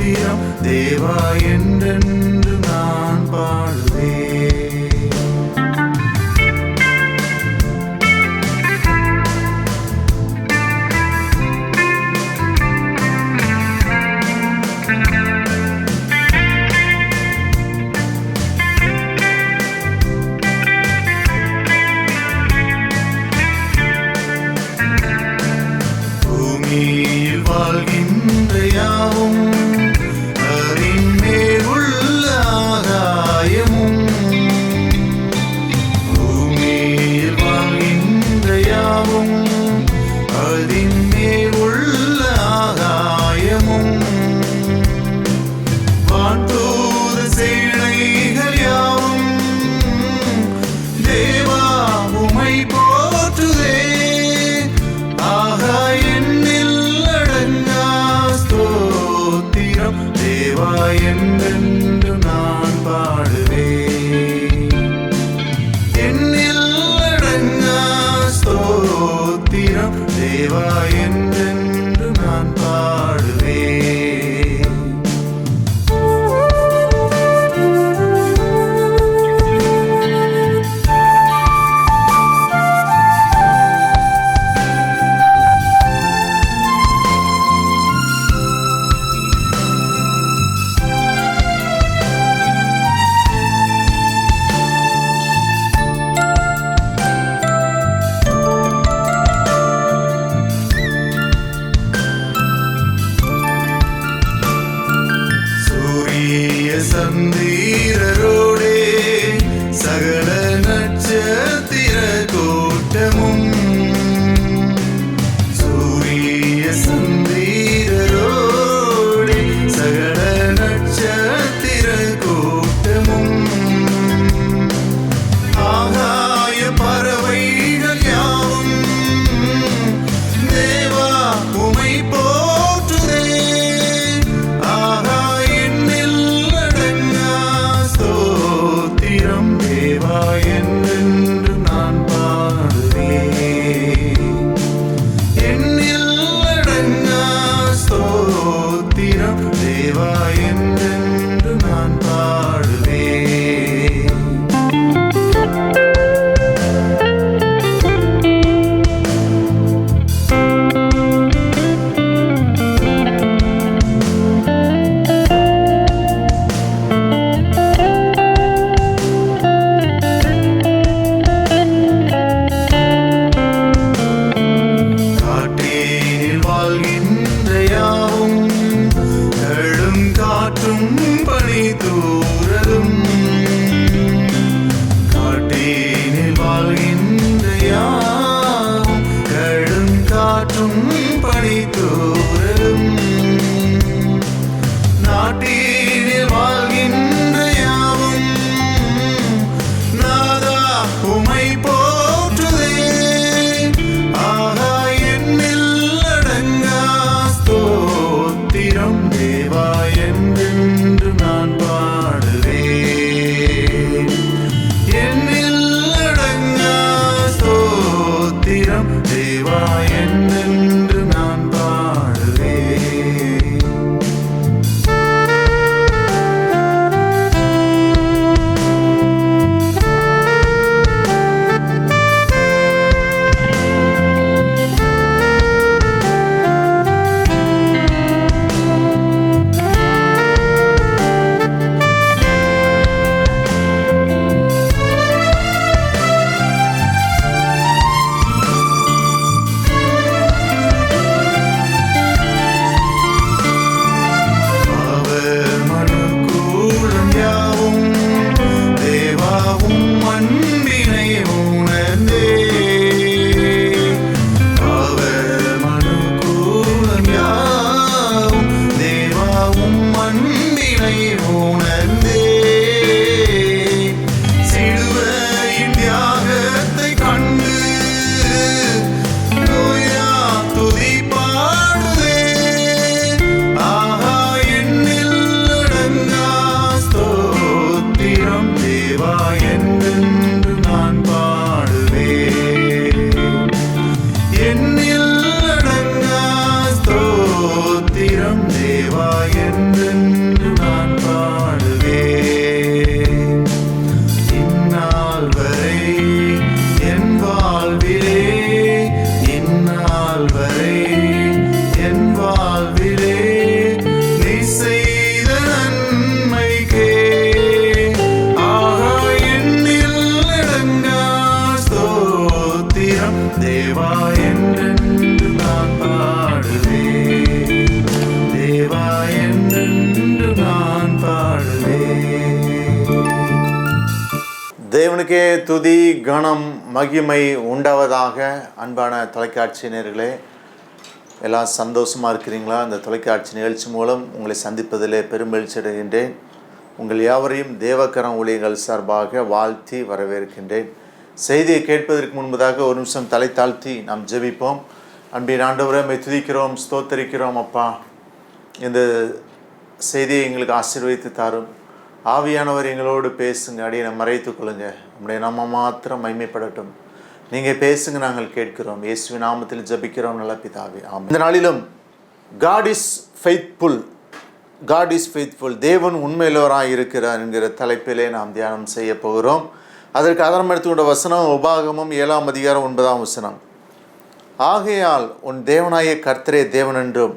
ஸ்தோத்திரம் தேவா என்றென்று நான் பாடுவேன். பூமியில் வாழ்கின்ற யாவும் அதின் மேல் உள்ள ஆகாயமும், பூமியில் வாழ்கின்ற யாவும் அதின் மேல் உள்ள ஆகாயமும், வான்தூத சேனைகள் யாவும் தேவா உம்மை போற்றுதே. தேவா என்றென்று நான் பாடுவேன். என்னில் அடங்கா ஸ்தோத்திரம் தேவா என்றென்று நான் பாடுவேன். சந்தீரரோடே சகல நட்சத்திர கூட்டமும், சூரிய சந்தீரரோடே சகல நட்சத்திர கூட்டமும், ஆகாய பறவைகள் யாவும் தேவா உம்மை போற்றுதே. தேவா என்றென்று நான் பாடுவேன். என்னில் அடங்கா ஸ்தோத்திரம் தேவா என்றென்று நான் பாடுவேன். பனிதூரலும் காட்டினில் வாழ்கின்ற யாவும் கடும் காற்றும் பனிதூரலும், நாட்டினில் வாழ்கின்ற யாவும் நாதா உம்மை போற்றுதே. ஆகா என்னில் அடங்கா ஸ்தோத்திரம் தேவா என்றென்று நான் பாடுவேன். என்னில் அடங்கா ஸ்தோத்திரம் தேவா என்றென்று நான் பாடுவேன். தேவா என்றென்று நான் பாடுவேன். இந்நாள் வரை என் வாழ்விலே, இந்நாள் வரை என் வாழ்விலே நீ செய்த நன்மைக்கே ஆகா எண்ணில் அடங்கா ஸ்தோத்திரம். தேவா என்றென்று நான் பாடுவேன். தேவா என்றென்று நான் பாடுவேன். தேவனுக்கே துதி கணம் மகிமை உண்டாவதாக. அன்பான தொலைக்காட்சியினர்களே, எல்லாம் சந்தோஷமாக இருக்கிறீங்களா? இந்த தொலைக்காட்சி நிகழ்ச்சி மூலம் உங்களை சந்திப்பதிலே பெருமகிழ்ச்சி அடைகின்றேன். உங்கள் யாவரையும் தேவக்கரம் ஊழியர்கள் சார்பாக வாழ்த்தி வரவேற்கின்றேன். செய்தியை கேட்பதற்கு முன்பதாக ஒரு நிமிஷம் தலை தாழ்த்தி நாம் ஜெபிப்போம். அன்பின் ஆண்டவரே, உம்மை துதிக்கிறோம், ஸ்தோத்தரிக்கிறோம். அப்பா, இந்த செய்தியை எங்களுக்கு ஆசீர்வதித்து தாரும். ஆவியானவர் எங்களோடு பேசுங்க. அடியை மறைத்துக் கொள்ளுங்க. நம்முடைய நம்ம மாத்திரம் மைமைப்படட்டும். நீங்கள் பேசுங்க, நாங்கள் கேட்கிறோம். இயேசுவின் நாமத்தில் ஜெபிக்கிறோம் நல்ல பிதாவே, ஆமென். இந்த நாளிலும் God is faithful, God is faithful, தேவன் உண்மையுள்ளவராக இருக்கிறார் என்கிற தலைப்பிலே நாம் தியானம் செய்ய போகிறோம். அதற்கு ஆதாரம் எடுத்துக்கொண்ட வசனம் உபாகமம் 7ஆம் அதிகாரம் 9ஆம் வசனம். ஆகையால் உன் தேவனாய கர்த்தரே தேவன் என்றும்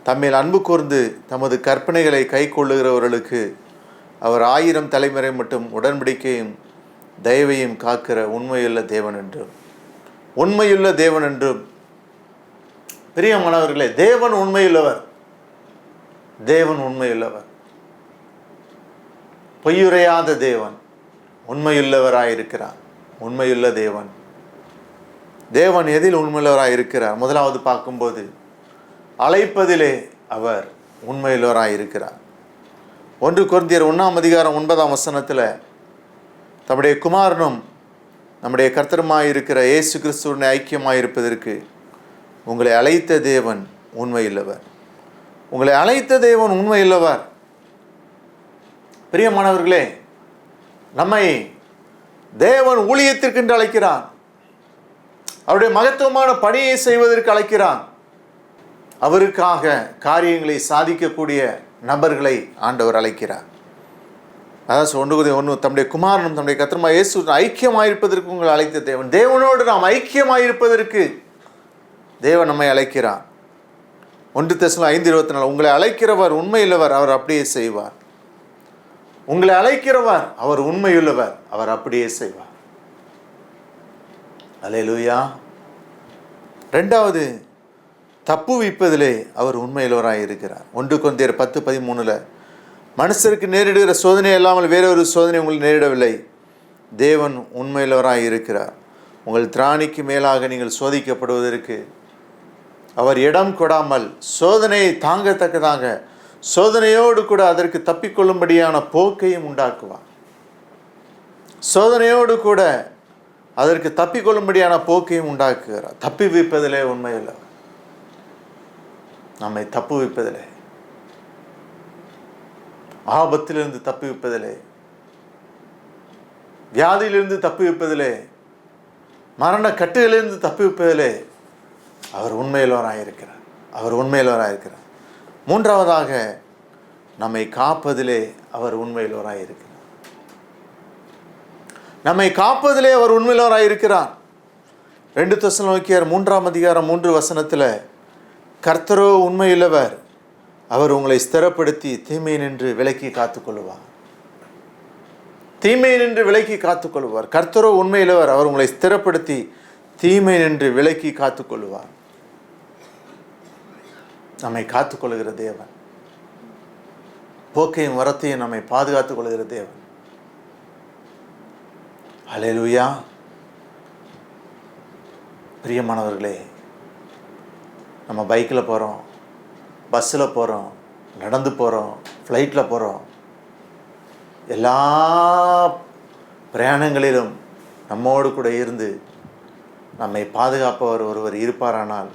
தம்மில் அன்பு கூர்ந்து தமது கற்பனைகளை கை கொள்ளுகிறவர்களுக்கு அவர் 1000 தலைமுறை மட்டும் உடன்படிக்கையும் தயவையும் காக்கிற உண்மையுள்ள தேவன் என்றும். உண்மையுள்ள தேவன் என்றும். பிரியமானவர்களே, தேவன் உண்மையுள்ளவர். தேவன் உண்மையுள்ளவர், பொய்யுரையாத தேவன், உண்மையுள்ளவராயிருக்கிறார். உண்மையுள்ள தேவன். தேவன் எதில் உண்மையுள்ளவராயிருக்கிறார்? முதலாவது பார்க்கும்போது அழைப்பதிலே அவர் உண்மையுள்ளவராயிருக்கிறார். 1 கொரிந்தியர் 1ஆம் அதிகாரம் 9ஆம் வசனத்தில் தம்முடைய குமாரனும் நம்முடைய கர்த்தருமாயிருக்கிற இயேசு கிறிஸ்துவுடன் ஐக்கியமாயிருப்பதற்கு உங்களை அழைத்த தேவன் உண்மையுள்ளவர். உங்களை அழைத்த தேவன் உண்மையுள்ளவர். பிரியமானவர்களே, நம்மை தேவன் ஊழியத்திற்கென்று அழைக்கிறான். அவருடைய மகத்துவமான பணியை செய்வதற்கு அழைக்கிறான். அவருக்காக காரியங்களை சாதிக்கக்கூடிய நபர்களை ஆண்டவர் அழைக்கிறார். அதான் 1 கொரிந்தியர் 1 தம்முடைய குமாரனும் தம்முடைய கர்த்தருமாகிய இயேசு ஐக்கியமாயிருப்பதற்கு உங்களை அழைத்த தேவன். தேவனோடு நாம் ஐக்கியமாயிருப்பதற்கு தேவன் நம்மை அழைக்கிறார். 1 தெசலோனிக்கேயர் 5:24 உங்களை அழைக்கிறவர் உண்மையுள்ளவர், அவர் அப்படியே செய்வார். உங்களை அழைக்கிறவர் அவர் உண்மையுள்ளவர், அவர் அப்படியே செய்வார். அல்லேலூயா. 2வது, தப்புவிப்பதிலே அவர் உண்மையுள்ளவராக இருக்கிறார். 1 கொரிந்தியர் 10:13 மனுஷருக்கு நேரிடுகிற சோதனை இல்லாமல் வேறொரு சோதனை உங்களுக்கு நேரிடவில்லை. தேவன் உண்மையுள்ளவராக இருக்கிறார். உங்கள் திராணிக்கு மேலாக நீங்கள் சோதிக்கப்படுவதற்கு அவர் இடம் கொடாமல் சோதனையை தாங்கத்தக்கதாக சோதனையோடு கூட அதற்கு தப்பிக்கொள்ளும்படியான போக்கையும் உண்டாக்குவார். சோதனையோடு கூட அதற்கு தப்பிக்கொள்ளும்படியான போக்கையும் உண்டாக்குகிறார். தப்புவிப்பதிலே உண்மையுள்ளவர். நம்மை தப்புவிப்பதிலே, ஆபத்திலிருந்து தப்புவிப்பதிலே, வியாதியிலிருந்து தப்புவிப்பதிலே, மரண கட்டுகளிலிருந்து தப்புவிப்பதிலே அவர் உண்மையுள்ளவராயிருக்கிறார். அவர் உண்மையுள்ளவராயிருக்கிறார். 3வதாக, நம்மை காப்பதிலே அவர் உண்மையுள்ளவராயிருக்கிறார். நம்மை காப்பதிலே அவர் உண்மையுள்ளவராயிருக்கிறார். 2 தெசலோனிக்கேயர் 3ஆம் அதிகாரம் 3 வசனத்தில் கர்த்தரோ உண்மையுள்ளவர், அவர் உங்களை ஸ்திரப்படுத்தி தீமை நின்று விலக்கி காத்துக்கொள்வார். தீமை நின்று விலக்கி காத்துக்கொள்வார். கர்த்தரோ உண்மையுள்ளவர், அவர் உங்களை ஸ்திரப்படுத்தி தீமை நின்று விலக்கி காத்துக்கொள்வார். நம்மை காத்துக்கொள்கிற தேவன், போக்கையும் வரத்தையும் நம்மை பாதுகாத்துக் கொள்கிற தேவன். அல்லேலூயா. பிரியமானவர்களே, நம்ம பைக்கில் போகிறோம், பஸ்ஸில் போகிறோம், நடந்து போகிறோம், ஃப்ளைட்டில் போகிறோம். எல்லா பிரயாணங்களிலும் நம்மோடு கூட இருந்து நம்மை பாதுகாப்பவர் ஒருவர் இருப்பாரானால்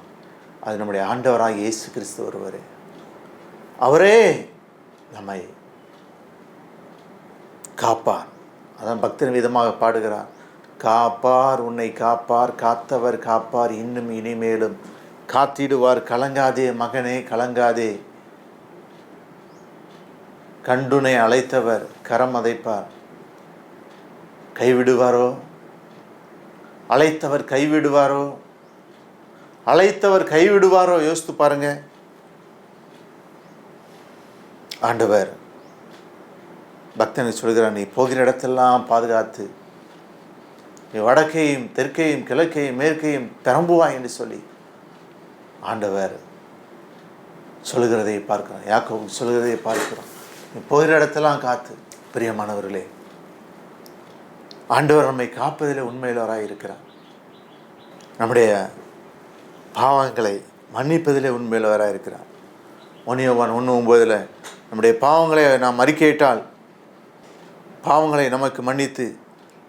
அது நம்முடைய ஆண்டவராக இயேசு கிறிஸ்து ஒருவரே. அவரே நம்மை காப்பார். அதான் பக்தன் விதமாக பாடுகிறார், காப்பார் உன்னை காப்பார், காத்தவர் காப்பார், இன்னும் இனிமேலும் காத்திடுவார். கலங்காதே மகனே கலங்காதே, கண்டுனை அழைத்தவர் கரம் அதைப்பார். கைவிடுவாரோ? அழைத்தவர் கைவிடுவாரோ? அழைத்தவர் கைவிடுவாரோ? யோசித்து பாருங்க. ஆண்டவர் பக்தனை சொல்கிறார், நீ போகிற இடத்தெல்லாம் பாதுகாத்து நீ வடக்கையும் தெற்கையும் கிழக்கையும் மேற்கையும் திரும்புவாய் என்று சொல்லி ஆண்டவர் சொல்கிறதை பார்க்கிறோம். யாக்கோபு சொல்கிறதை பார்க்கிறோம். நீ போகிற இடத்தெல்லாம் காத்து. பிரியமானவர்களே, ஆண்டவர் நம்மை காப்பதிலே உண்மையுள்ளவராய் இருக்கிறார். நம்முடைய பாவங்களை மன்னிப்பதிலே உண்மையுள்ளவராக இருக்கிறார். 1 யோவான் 1:9 நம்முடைய பாவங்களை நாம் அறிக்கையிட்டால் பாவங்களை நமக்கு மன்னித்து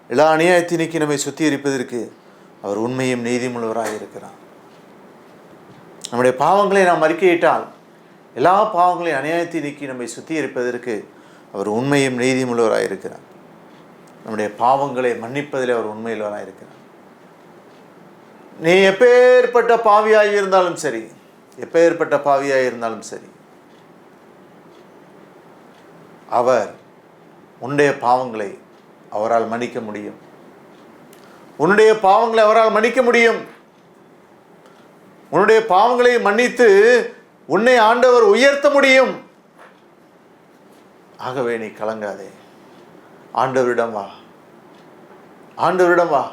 எல்லா அநியாயத்தை நீக்கி நம்மை சுத்திகரிப்பதற்கு அவர் உண்மையும் நீதியுள்ளவராக இருக்கிறார். நம்முடைய பாவங்களை நாம் அறிக்கையிட்டால் எல்லா பாவங்களையும் அநியாயத்தை நீக்கி நம்மை சுத்திகரிப்பதற்கு அவர் உண்மையும் நீதியுள்ளவராக இருக்கிறார். நம்முடைய பாவங்களை மன்னிப்பதில் அவர் உண்மையுள்ளவராக இருக்கிறார். நீ எப்பேற்பட்ட பாவியாய் இருந்தாலும் சரி, எப்பேற்பட்ட பாவியாய் இருந்தாலும் சரி, அவர் உன்னுடைய பாவங்களை அவரால் மன்னிக்க முடியும். உன்னுடைய பாவங்களை அவரால் மன்னிக்க முடியும். உன்னுடைய பாவங்களை மன்னித்து உன்னை ஆண்டவர் உயர்த்த முடியும். ஆகவே நீ கலங்காதே. ஆண்டவரிடம் வா, ஆண்டவரிடம் வா.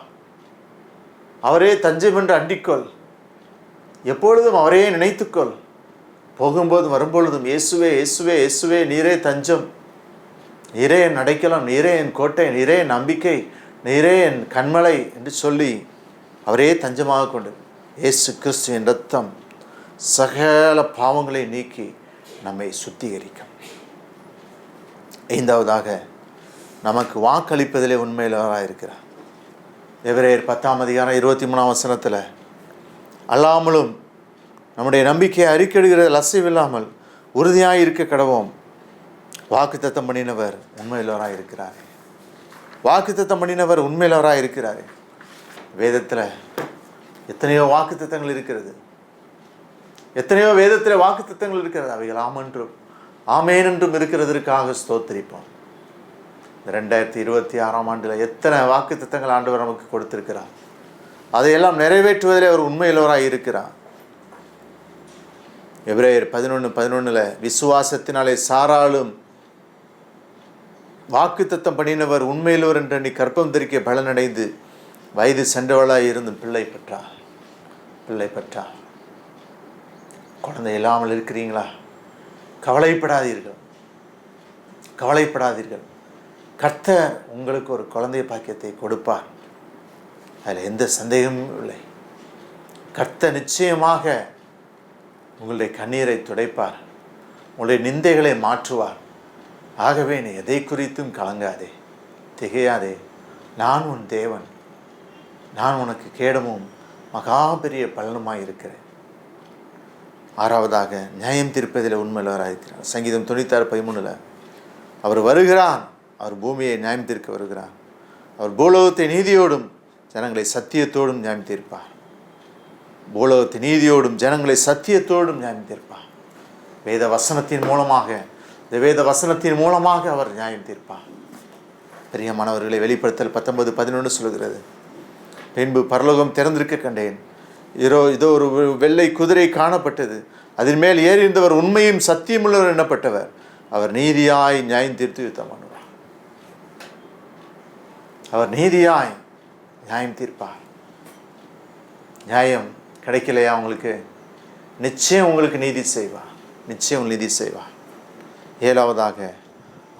அவரே தஞ்சம் என்று அண்டிக்கொள். எப்பொழுதும் அவரையே நினைத்துக்கொள். போகும்போதும் வரும்பொழுதும் இயேசுவே இயேசுவே இயேசுவே, நீரே தஞ்சம், நீரே என் அடைக்கலம், நீரே என் கோட்டை, நீரே என் நம்பிக்கை, நீரே என் கண்மலை என்று சொல்லி அவரே தஞ்சமாக கொண்டு இயேசு கிறிஸ்துவின் இரத்தம் சகல பாவங்களை நீக்கி நம்மை சுத்திகரிக்கும். 5வதாக நமக்கு வாக்களிப்பதிலே உண்மையிலவராக இருக்கிறார். எபிரேயர் 10:23 அல்லாமலும் நம்முடைய நம்பிக்கையை அறிக்கையிடுகிற அசைவில்லாமல் உறுதியாக இருக்க கடவோம். வாக்குத்தத்தம் பண்ணினவர் உண்மையிலவராக இருக்கிறார். வாக்குத்தத்தம் பண்ணினவர் உண்மையிலவராக இருக்கிறார். வேதத்தில் எத்தனையோ வாக்குத்தத்தங்கள் இருக்கிறது. எத்தனையோ வேதத்தில் வாக்குத்தத்தங்கள் இருக்கிறது. அவைகள் ஆமென்றும் ஆமேன் என்றும் இருக்கிறதற்காக ஸ்தோத்திரிப்போம். 2026ஆம் ஆண்டில் எத்தனை வாக்குத்தத்தங்கள் ஆண்டவர் நமக்கு கொடுத்திருக்கிறார். அதையெல்லாம் நிறைவேற்றுவதிலே அவர் உண்மையுள்ளவராக இருக்கிறார். எபிரேயர் 11:11 விசுவாசத்தினாலே சாராளும் வாக்குத்தத்தம் பண்ணினவர் உண்மையுள்ளவர் என்று நீ கற்பம் தரிக்க பலனடைந்து வயது சென்றவளாய் இருந்து பிள்ளை பெற்றார். குழந்தை இல்லாமல் இருக்கிறீங்களா? கவலைப்படாதீர்கள். கர்த்தர் உங்களுக்கு ஒரு குழந்தை பாக்கியத்தை கொடுப்பார். அதில் எந்த சந்தேகமும் இல்லை. கர்த்தர் நிச்சயமாக உங்களுடைய கண்ணீரை துடைப்பார். உங்களுடைய நிந்தைகளை மாற்றுவார். ஆகவே நீ எதை குறித்தும் கலங்காதே, திகையாதே. நான் உன் தேவன், நான் உனக்கு கேடமும் மகா பெரிய பலனுமாய் இருக்கிறேன். 6வதாக நியாயம் தீர்ப்பதில் உண்மையுள்ளவராக இருக்கிறார். சங்கீதம் 96:13 அவர் வருகிறார், அவர் பூமியை நியாயம் தீர்க்க வருகிறார். அவர் பூலோகத்தை நீதியோடும் ஜனங்களை சத்தியத்தோடும் நியாயம் தீர்ப்பார். பூலோகத்தை நீதியோடும் ஜனங்களை சத்தியத்தோடும் நியாயம் தீர்ப்பார். வேத வசனத்தின் மூலமாக அவர் நியாயம் தீர்ப்பார். பிரியமானவர்களை, வெளிப்படுத்தல் 19:11 சொல்கிறது, பின்பு பரலோகம் திறந்திருக்க கண்டேன். இதோ ஒரு வெள்ளை குதிரை காணப்பட்டது. அதன் மேல் ஏறியிருந்தவர் உண்மையும் சத்தியமுள்ளவர் எண்ணப்பட்டவர். அவர் நீதியாய் நியாயம் தீர்த்து யுத்தம் பண்ணுவார். அவர் நீதியாய் நியாயம் தீர்ப்பார். நியாயம் கிடைக்கலையா உங்களுக்கு? நிச்சயம் உங்களுக்கு நீதி செய்வார். 7வதாக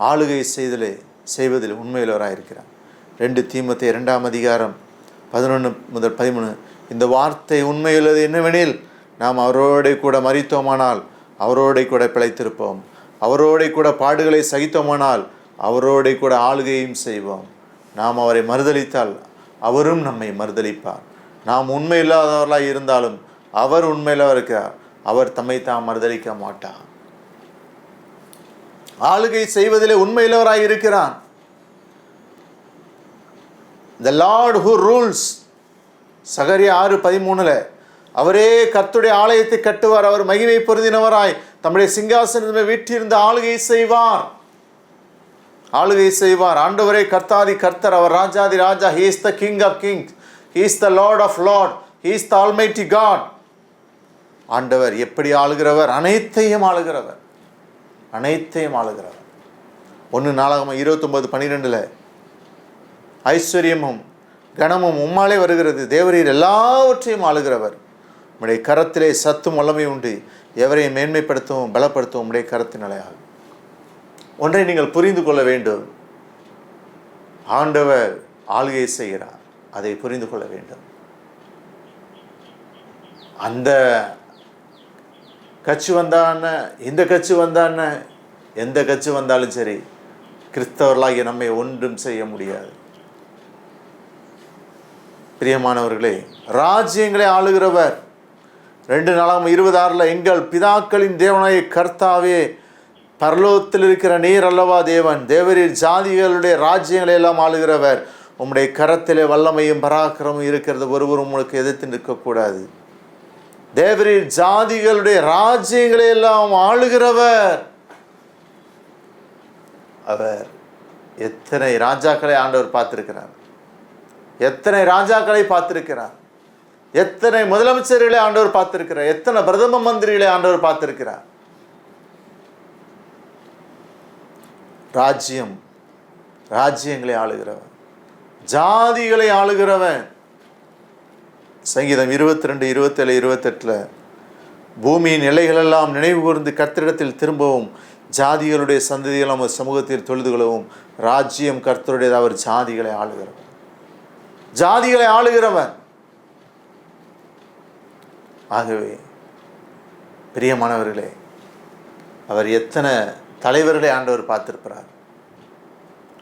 ஆளுகை செய்வதில் உண்மையுள்ளவராக இருக்கிறார். 2 தீமோத்தேயு 2:11-13 இந்த வார்த்தை உண்மையுள்ளது என்னவெனில், நாம் அவரோட கூட மரித்தோமானால் அவரோட கூட பிழைத்திருப்போம், அவரோட கூட பாடுகளை சகித்தோமானால் அவரோட கூட ஆளுகையும் செய்வோம். நாம் அவரை மறுதலித்தால் அவரும் நம்மை மறுதலிப்பார். நாம் உண்மையில்லாதவர்களாக இருந்தாலும் அவர் உண்மையில்லவர் இருக்கிறார். அவர் தம்மை தாம் மறுதலிக்க மாட்டார். ஆளுகை செய்வதிலே உண்மையில்லவராய் இருக்கிறார். The Lord who rules, சகரியா 6:13 அவரே கர்த்தருடைய ஆலயத்தை கட்டுவார். அவர் மகிமை பொருந்தினவராய் தம்முடைய சிங்காசனத்தில் வீற்றிருந்த ஆளுகை செய்வார். ஆளுகை செய்வார். ஆண்டவரே கர்த்தாதி கர்த்தர், அவர் ராஜாதி ராஜா. He is the King of kings, He is the Lord of lords, He is the Almighty God. ஆண்டவர் எப்படி ஆளுகிறவர்? அனைத்தையும் ஆளுகிறவர், அனைத்தையும் ஆளுகிறவர். 1 நாளாகமம் 29:12 ஐஸ்வர்யமும் கனமும் உம்மாலே வருகிறது, தேவரீர் எல்லாவற்றையும் ஆளுகிறவர். உம்முடைய கரத்திலே சத்தும் வல்லமை உண்டு, எவரையும் மேன்மைப்படுத்தவும் பலப்படுத்தவும் உம்முடைய கரத்தினாலேயாகும். ஒன்றை நீங்கள் புரிந்து கொள்ள வேண்டும், ஆண்டவர் ஆளுகை செய்கிறார், அதை புரிந்து கொள்ள வேண்டும். அந்த கட்சி வந்தான்னு, இந்த கட்சி வந்தான்னு, எந்த கட்சி வந்தாலும் சரி, கிறிஸ்தவர்களாகிய நம்மை ஒன்றும் செய்ய முடியாது. பிரியமானவர்களே, ராஜ்யங்களை ஆளுகிறவர். 2 நாளாகமம் 26 எங்கள் பிதாக்களின் தேவனாய கர்த்தாவே, பரலோகத்தில் இருக்கிற நீர் அல்லவா தேவன், தேவரீர் ஜாதிகளுடைய ராஜ்யங்களை எல்லாம் ஆளுகிறவர், உம்முடைய கரத்திலே வல்லமையும் பராக்கிரமும் இருக்கிறது, ஒருவரும் உங்களுக்கு எதிர்த்து நிற்கக்கூடாது. தேவரீர் ஜாதிகளுடைய ராஜ்யங்களை எல்லாம் ஆளுகிறவர். அவர் எத்தனை ராஜாக்களை ஆண்டவர் பார்த்திருக்கிறார், எத்தனை ராஜாக்களை பார்த்திருக்கிறார், எத்தனை முதலமைச்சர்களை ஆண்டவர் பார்த்திருக்கிறார், எத்தனை பிரதம மந்திரிகளை ஆண்டவர் பார்த்திருக்கிறார். ராஜ்யங்களை ஆளுகிறவன், ஜாதிகளை ஆளுகிறவன். சங்கீதம் 22, 27, 28 பூமியின் எல்லைகளெல்லாம் நினைவு கூர்ந்து கர்த்தரிடத்தில் திரும்பவும், ஜாதிகளுடைய சந்ததிகள் நம்ம சமூகத்தில் தொழுது கொள்ளவும், ராஜ்யம் கர்த்தருடையது, அவர் ஜாதிகளை ஆளுகிறவன், ஜாதிகளை ஆளுகிறவன். ஆகவே பிரியமானவர்களே, அவர் எத்தனை தலைவர்களை ஆண்டவர் பார்த்திருக்கிறார்.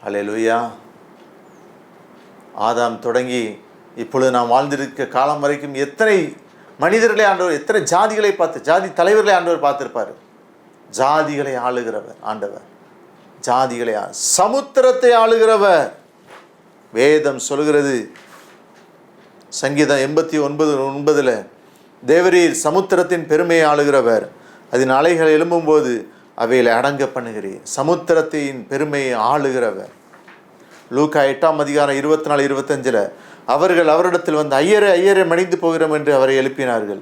அல்லேலூயா. ஆதாம் தொடங்கி இப்பொழுது நாம் வாழ்ந்திருக்க காலம் வரைக்கும் எத்தனை மனிதர்களை ஆண்டவர், எத்தனை ஜாதிகளை பார்த்து, ஜாதி தலைவர்களை ஆண்டவர் பார்த்திருப்பார். ஜாதிகளை ஆளுகிறவர் ஆண்டவர், ஜாதிகளை சமுத்திரத்தை ஆளுகிறவர். வேதம் சொல்கிறது, சங்கீதம் 89:9 தேவரீர் சமுத்திரத்தின் பெருமையை ஆளுகிறவர், அதன் அலைகள் எழும்பும்போது அவைகளை அடங்க பண்ணுகிறீர். சமுத்திரத்தின் பெருமையை ஆளுகிறவர். லூக்கா 8:24-25 அவர்கள் அவரிடத்தில் வந்து, ஐயரே ஐயரே மடிந்து போகிறோம் என்று அவரை எழுப்பினார்கள்.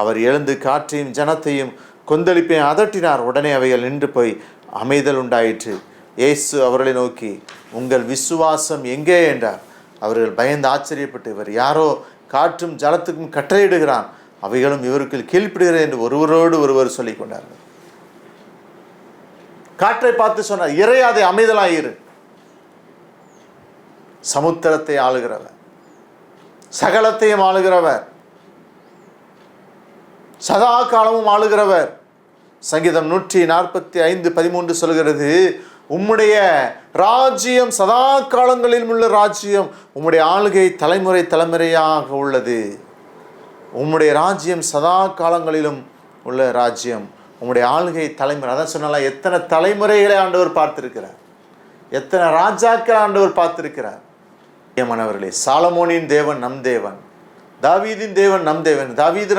அவர் எழுந்து காற்றையும் ஜனத்தையும் கொந்தளிப்பையும் அதட்டினார். உடனே அவைகள் நின்று போய் அமைதல் உண்டாயிற்று. இயேசு அவர்களை நோக்கி, உங்கள் விசுவாசம் எங்கே என்றார். அவர்கள் பயந்து ஆச்சரியப்பட்டு, இவர் யாரோ காற்றும் ஜலத்துக்கும் கட்டளையிடுகிறான், அவைகளும் இவருக்கு கீழ்ப்படுகிறது என்று ஒருவரோடு ஒருவர் சொல்லிக் கொண்டார்கள். காற்றை பார்த்து சொன்னார், இறையாதை அமைதலாயிரு. சமுத்திரத்தை ஆளுகிறவர், சகலத்தையும் ஆளுகிறவர், சதா காலமும் ஆளுகிறவர். சங்கீதம் 145:13 சொல்கிறது, உம்முடைய ராஜ்யம் சதா காலங்களில் உள்ள ராஜ்யம், உம்முடைய ஆளுகை தலைமுறை தலைமுறையாக உள்ளது. உம்முடைய ராஜ்யம் சதா காலங்களிலும் உள்ள ராஜ்யம், உம்முடைய ஆளுகை தலைமுறை. அதான் சொன்னால, எத்தனை தலைமுறைகளை ஆண்டவர் பார்த்திருக்கிறார், எத்தனை ராஜாக்கள் ஆண்டவர் பார்த்திருக்கிறார். மனவர்களே, சாலமோனின் தேவன் நம் தேவன், தாவீதின் தேவன் நம் தேவன். தாவீது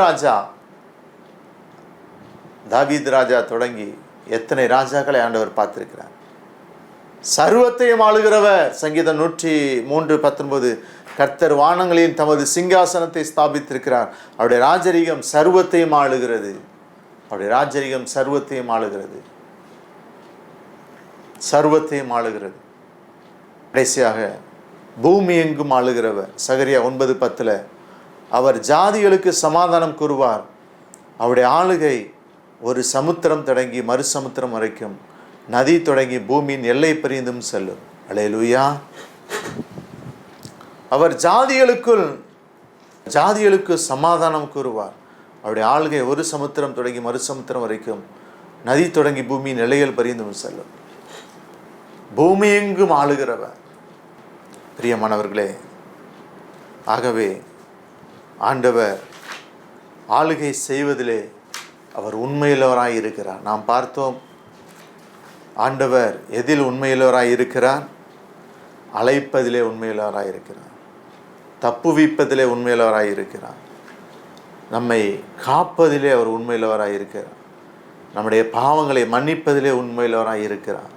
ராஜா தொடங்கி எத்தனை ராஜாக்களை ஆண்டவர் பார்த்திருக்கிறார். சர்வத்தையும் ஆளுகிறவர். சங்கீதம் 103:19 கர்த்தர் வானங்களின் தமது சிங்காசனத்தை ஸ்தாபித்திருக்கிறார், அவருடைய ராஜரீகம் சர்வத்தையும் ஆளுகிறது. அவருடைய ராஜரீகம் சர்வத்தையும் ஆளுகிறது, சர்வத்தையும் ஆளுகிறது. கடைசியாக பூமி எங்கும் ஆளுகிறவர். சகரியா 9:10 அவர் ஜாதிகளுக்கு சமாதானம் கூறுவார், அவருடைய ஆளுகை ஒரு சமுத்திரம் தொடங்கி மறு சமுத்திரம் வரைக்கும், நதி தொடங்கி பூமியின் எல்லை பரிந்தும் செல்லும். அல்லேலூயா. அவர் ஜாதிகளுக்கு சமாதானம் கூறுவார், அவருடைய ஆளுகை ஒரு சமுத்திரம் தொடங்கி மறு சமுத்திரம் வரைக்கும், நதி தொடங்கி பூமியின் எல்லைகள் பரிந்தும் செல்லும். பூமி எங்கும் ஆளுகிறவர். பிரியமானவர்களே, ஆகவே ஆண்டவர் ஆளுகை செய்வதிலே அவர் உண்மையுள்ளவராய் இருக்கிறார். நாம் பார்த்தோம், ஆண்டவர் எதில் உண்மையுள்ளவராய் இருக்கிறார்? அழைப்பதிலே உண்மையுள்ளவராய் இருக்கிறார், தப்புவிப்பதிலே உண்மையுள்ளவராய் இருக்கிறார், நம்மை காப்பதிலே அவர் உண்மையுள்ளவராய் இருக்கிறார், நம்முடைய பாவங்களை மன்னிப்பதிலே உண்மையுள்ளவராய் இருக்கிறார்,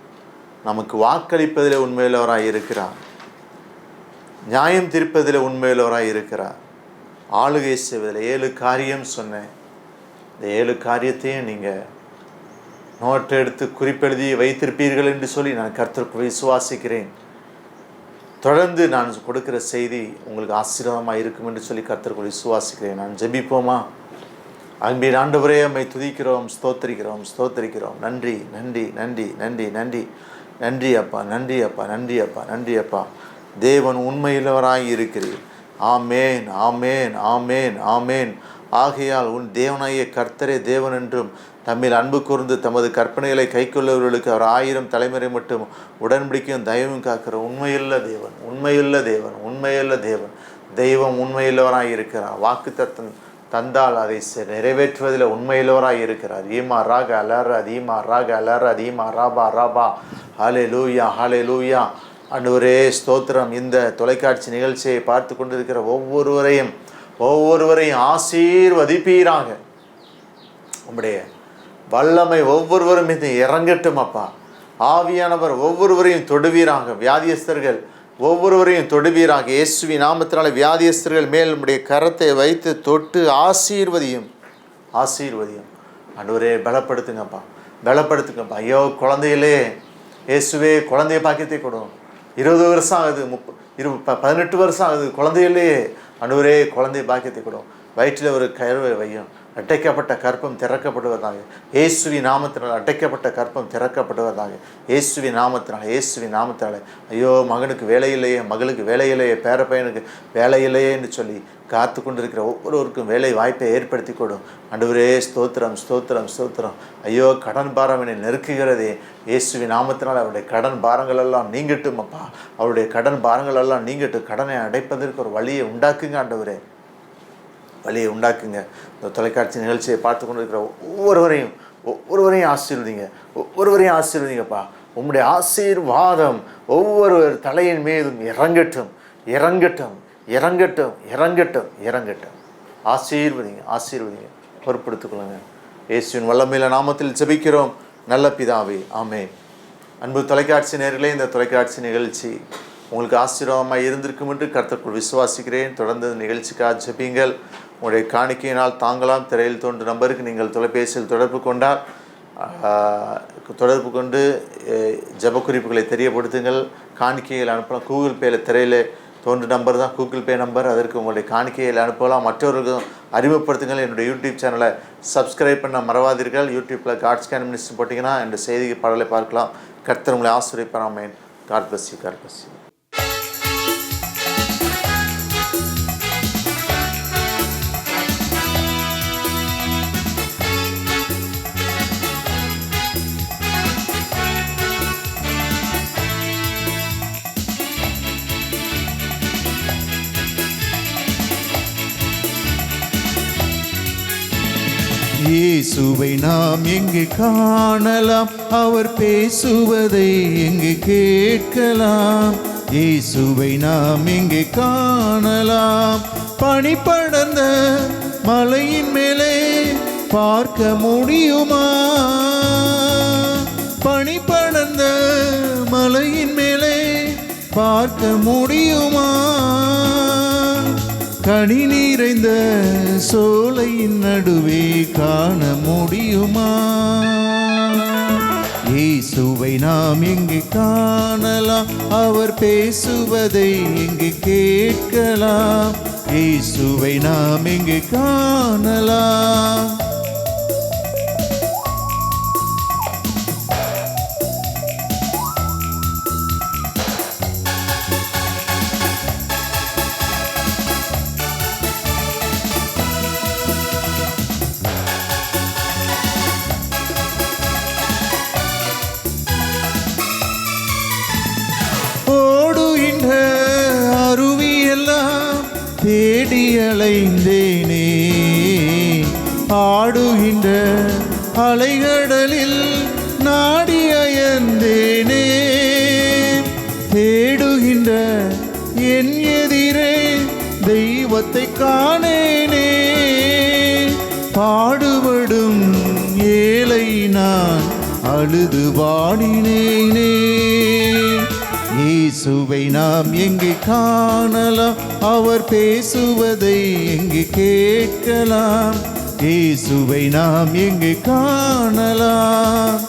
நமக்கு வாக்களிப்பதில் உண்மையுள்ளவராய் இருக்கிறார். நியாயம் தீர்ப்பதில் உண்மையுள்ளவராய் இருக்கிறார். ஆளுகை செய்வதில் 7 காரியம் சொன்னேன். இந்த 7 காரியத்தையும் நீங்கள் நோட்டை எடுத்து குறிப்பெழுதி வைத்திருப்பீர்கள் என்று சொல்லி நான் கர்த்தருக்கு விசுவாசிக்கிறேன். தொடர்ந்து நான் கொடுக்கிற செய்தி உங்களுக்கு ஆசீர்வாதமாக இருக்கும் என்று சொல்லி கர்த்தருக்கு விசுவாசிக்கிறேன். நான் ஜெபிப்போமா? அன்பின் ஆண்டவரே, உம்மை துதிக்கிறோம், ஸ்தோத்திரிக்கிறோம், ஸ்தோத்திரிக்கிறோம். நன்றி நன்றி நன்றி நன்றி நன்றி நன்றி அப்பா, நன்றி அப்பா, நன்றி அப்பா, நன்றி அப்பா. தேவன் உண்மையுள்ளவராய் இருக்கிறீர். ஆமேன், ஆமேன், ஆமேன், ஆமேன். ஆகையால் உன் தேவனாகிய கர்த்தரே தேவன் என்றும் தம்மில் அன்பு கூர்ந்து தமது கற்பனைகளை கைக்கொள்ளவர்களுக்கு அவர் 1000 தலைமுறை மட்டும் உடன்படிக்கையும் தயவும் காக்கிற உண்மையுள்ள தேவன், உண்மையுள்ள தேவன், உண்மையுள்ள தேவன். தெய்வம் உண்மையுள்ளவராய் இருக்கிறார். வாக்கு தந்தால் அதை நிறைவேற்றுவதில் உண்மையுள்ளவராய் இருக்கிறார். ஈமா ராக அலர் அதீமா ராக அலர் அதீமா ராபா ராபா. ஹாலே லூயா, ஹாலே லூயா. ஆண்டவரே ஸ்தோத்திரம். இந்த தொலைக்காட்சி நிகழ்ச்சியை பார்த்து கொண்டிருக்கிற ஒவ்வொருவரையும் ஆசீர்வதிப்பீராக. உம்முடைய வல்லமை ஒவ்வொருவரும் மீது இறங்கட்டும் அப்பா. ஆவியானவர் ஒவ்வொருவரையும் தொடுவீராக. வியாதியஸ்தர்கள் ஒவ்வொருவரையும் தொடுவீராக. இயேசுவின் நாமத்தினால வியாதியஸ்தர்கள் மேல் உம்முடைய கரத்தை வைத்து தொட்டு ஆசீர்வதியும். ஆண்டவரே பலப்படுத்துங்கப்பா, பலப்படுத்துங்கப்பா. ஐயோ குழந்தையிலே இயேசுவே குழந்தைய பாக்கியத்தை கொடுக்கும். 20 வருஷம் ஆகுது, 18 வருஷம் ஆகுது, குழந்தையிலே ஆண்டவரே குழந்தை பாக்கியத்தை கொடுக்கும். வயிற்றில் ஒரு கருவை வையும். அடைக்கப்பட்ட கற்பம் திறக்கப்படுவதாக இயேசுவின் நாமத்தினால். அடைக்கப்பட்ட கற்பம் திறக்கப்படுவதாக இயேசுவின் நாமத்தினால், இயேசுவின் நாமத்தினால. ஐயோ மகனுக்கு வேலை இல்லையே, மகளுக்கு வேலை இல்லையே, பேர பையனுக்கு வேலை இல்லையே என்று சொல்லி காத்து கொண்டிருக்கிற ஒவ்வொருவருக்கும் வேலை வாய்ப்பை ஏற்படுத்தி கொடும். ஆண்டவரே ஸ்தோத்திரம், ஸ்தோத்திரம், ஸ்தோத்திரம். ஐயோ கடன் பாரம் என்னை நெருக்குகிறதே. இயேசுவின் நாமத்தினால் அவருடைய கடன் பாரங்கள் எல்லாம் நீங்கட்டும் அப்பா. அவருடைய கடன் பாரங்கள் எல்லாம் நீங்கட்டும். கடனை அடைப்பதற்கு ஒரு வழியை உண்டாக்குங்க ஆண்டவரே, வழியை உண்டாக்குங்க. இந்த தொலைக்காட்சி நிகழ்ச்சியை பார்த்து கொண்டு இருக்கிற ஒவ்வொருவரையும் ஆசீர்வதிங்கப்பா. உம்முடைய ஆசீர்வாதம் ஒவ்வொருவர் தலையின் மீதும் இறங்கட்டும், இறங்கட்டும், இறங்கட்டும், இறங்கட்டும், இறங்கட்டும். ஆசீர்வதிங்க. பொறுப்படுத்திக்கொள்ளுங்க. இயேசுவின் வல்லமையுள்ள நாமத்தில் ஜெபிக்கிறோம் நல்ல பிதாவே, ஆமென். அன்பு தொலைக்காட்சி நேயர்களே, இந்த தொலைக்காட்சி நிகழ்ச்சி உங்களுக்கு ஆசீர்வாதமாக இருந்திருக்கும் என்று கர்த்தருக்குள் விசுவாசிக்கிறேன். தொடர்ந்து நிகழ்ச்சிக்காக ஜெபிங்கள். உங்களுடைய காணிக்கையினால் தாங்கலாம். திரையில் தோன்ற நம்பருக்கு நீங்கள் தொலைபேசியில் தொடர்பு கொண்டு ஜெப குறிப்புகளை தெரியப்படுத்துங்கள். காணிக்கைகள் அனுப்பலாம். கூகுள் பேயில் திரையில் தோன்ற நம்பர் தான் கூகுள் பே நம்பர். அதற்கு உங்களுடைய காணிக்கையில் அனுப்பலாம். மற்றவர்களுக்கும் அறிமுகப்படுத்துங்கள். என்னுடைய யூடியூப் சேனலை சப்ஸ்கிரைப் பண்ண மறவாதீர்கள். யூடியூப்பில் காட் ஸ்கேன் மினிஸ்டர் போட்டிங்கன்னா என்னுடைய செய்தி பாடலை பார்க்கலாம். கர்த்தர் உங்களை ஆசீர்வதிப்பார். ஆமென். God bless you, God bless you. இயேசுவை நாம் எங்கு காணலாம், அவர் பேசுவதை எங்கு கேட்கலாம். இயேசுவை நாம் எங்கு காணலாம், பனி படர்ந்த மலையின் மேலே பார்க்க முடியுமா? பனி படர்ந்த மலையின் மேலே பார்க்க முடியுமா? கனி நிறைந்த சோலையின் நடுவே காண முடியுமா? இயேசுவை நாம் எங்கு காணலாம், அவர் பேசுவதை எங்கு கேட்கலாம். இயேசுவை நாம் எங்கு காணலாம். தேடி அலைந்தேனே, ஆடுகின்ற அலைகடலில் நாடி அயர்ந்தேனே. தேடுகின்ற என் எதிரே தெய்வத்தை காணேனே. பாடுபடும் ஏழை நான் அழுது வாடினேனே. இயேசுவை நாம் எங்கே காணலாம், அவர் பேசுவதை எங்கே கேட்கலாம். இயேசுவை நாம் எங்கே காணலாம்.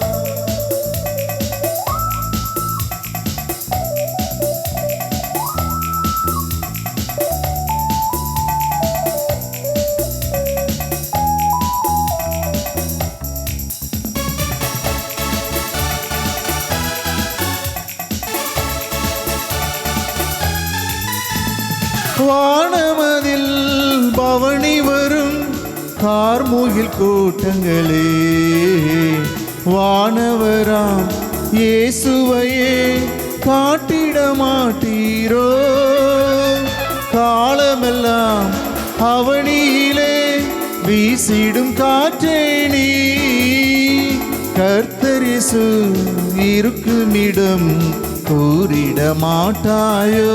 வானமதில் பவனி வரும் கார்முகில் கூட்டங்களே, வானவராம் இயேசுவையே காட்டிட மாட்டீரோ. காலமெல்லாம் அவனியிலே வீசிடும் காற்றே நீ, கர்த்தர் இயேசு இருக்குமிடம் கூறிட மாட்டாயோ.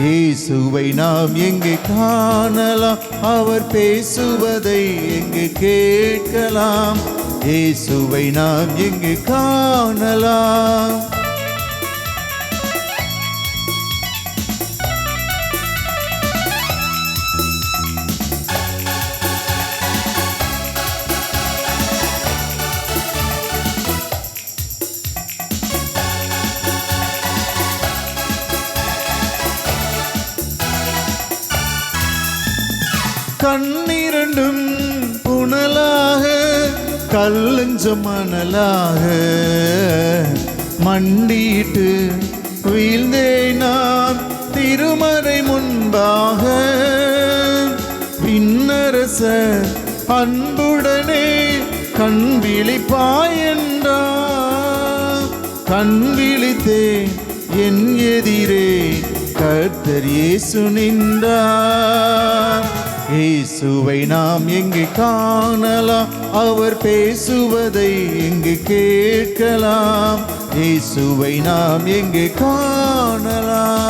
இயேசுவை நாம் எங்கே காணலாம், அவர் பேசுவதை எங்கே கேட்கலாம். இயேசுவை நாம் எங்கே காணலாம். கண்ணிரண்டும் புனலாக கல்லஞ்சம் மணலாக மண்டிட்டு வீழ்ந்தேன் நான் திருமறை முன்பாக. பின்னரச அன்புடனே கண் விழிப்பாய் என்றார். கண் விழித்தேன் என் எதிரே கர்த்தர் இயேசு நின்றார். இயேசுவை நாம் எங்கே காணலாம், அவர் பேசுவதை எங்கே கேட்கலாம். இயேசுவை நாம் எங்கே காணலாம்.